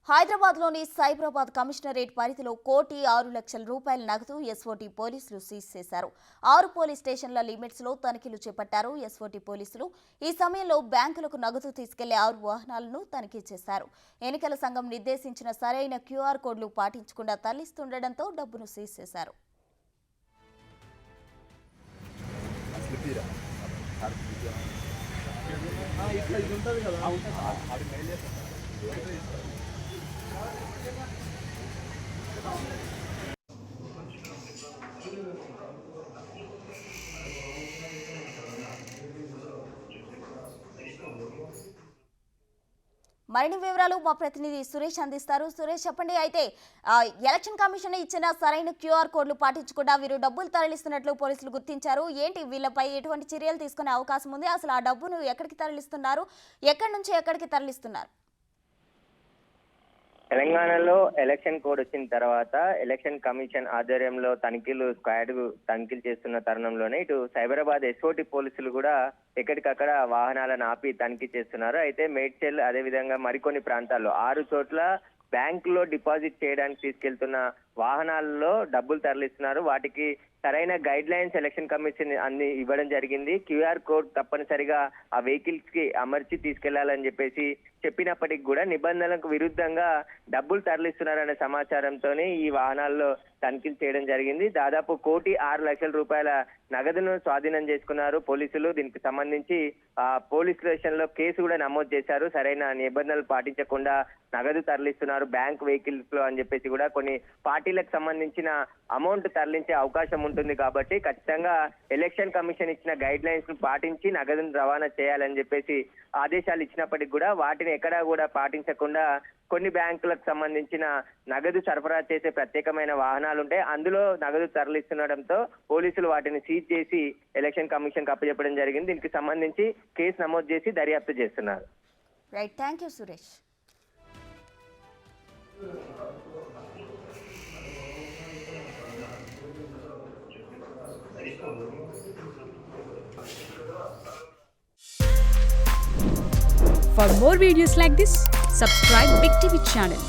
హైదరాబాద్లోని సైబరాబాద్ కమిషనరేట్ పరిధిలో 1,06,00,000 రూపాయల నగదు ఎస్ఓటీ పోలీసులు సీజ్ చేశారు. 6 పోలీస్ స్టేషన్ల లిమిట్స్లో తనిఖీలు చేపట్టారు ఎస్ఓటీ పోలీసులు. ఈ సమయంలో బ్యాంకులకు నగదు తీసుకెళ్లే 6 వాహనాలను తనిఖీ చేశారు. ఎన్నికల సంఘం నిర్దేశించిన సరైన క్యూఆర్ కోడ్లు పాటించకుండా తరలిస్తుండటంతో డబ్బును సీజ్ చేశారు. మరిన్ని వివరాలు మా ప్రతినిధి సురేష్ అందిస్తారు. సురేష్, చెప్పండి. అయితే ఎలక్షన్ కమిషన్ ఇచ్చిన సరైన క్యూఆర్ కోడ్లు పాటించకుండా వీరు డబ్బులు తరలిస్తున్నట్లు పోలీసులు గుర్తించారు. ఏంటి వీళ్ళపై ఎటువంటి చర్యలు తీసుకునే అవకాశం ఉంది? అసలు ఆ డబ్బును ఎక్కడికి తరలిస్తున్నారు? ఎక్కడి నుంచి ఎక్కడికి తరలిస్తున్నారు? తెలంగాణలో ఎలక్షన్ కోడ్ వచ్చిన తర్వాత ఎలక్షన్ కమిషన్ ఆధ్వర్యంలో తనిఖీలు చేస్తున్న తరుణంలోనే ఇటు సైబరాబాద్ ఎస్ఓటీ పోలీసులు కూడా ఎక్కడికక్కడ వాహనాలను ఆపి తనిఖీ చేస్తున్నారు. అయితే మేడ్చల్ అదేవిధంగా మరికొన్ని ప్రాంతాల్లో 6 చోట్ల బ్యాంకులో డిపాజిట్ చేయడానికి తీసుకెళ్తున్న వాహనాల్లో డబ్బులు తరలిస్తున్నారు. వాటికి సరైన గైడ్ లైన్స్ ఎలక్షన్ కమిషన్ అన్ని ఇవ్వడం జరిగింది. క్యూఆర్ కోడ్ తప్పనిసరిగా ఆ వెహికల్స్ కి అమర్చి తీసుకెళ్లాలని చెప్పినప్పటికీ కూడా నిబంధనలకు విరుద్ధంగా డబ్బులు తరలిస్తున్నారనే సమాచారంతో ఈ వాహనాల్లో తనిఖీలు చేయడం జరిగింది. దాదాపు 1,06,00,000 రూపాయల నగదును స్వాధీనం చేసుకున్నారు పోలీసులు. దీనికి సంబంధించి పోలీస్ స్టేషన్ లో కేసు కూడా నమోదు చేశారు. సరైన నిబంధనలు పాటించకుండా నగదు తరలిస్తున్నారు బ్యాంక్ వెహికల్స్ లో అని చెప్పేసి కూడా కొన్ని పార్టీలకు సంబంధించిన అమౌంట్ తరలించే అవకాశం ఉంటుంది. కాబట్టి ఖచ్చితంగా ఎలక్షన్ కమిషన్ ఇచ్చిన గైడ్ లైన్స్ ను పాటించి నగదును రవాణా చేయాలని చెప్పేసి ఆదేశాలు ఇచ్చినప్పటికీ కూడా వాటిని ఎక్కడా కూడా పాటించకుండా కొన్ని బ్యాంకులకు సంబంధించిన నగదు సరఫరా చేసే ప్రత్యేకమైన వాహనాలు ఉంటాయి. అందులో నగదు తరలిస్తుండటంతో పోలీసులు వాటిని సీజ్ చేసి ఎలక్షన్ కమిషన్ కు అప్పచెప్పడం జరిగింది. దీనికి సంబంధించి కేసు నమోదు చేసి దర్యాప్తు చేస్తున్నారు. Right, thank you Suresh. For more videos like this, subscribe Big TV channel.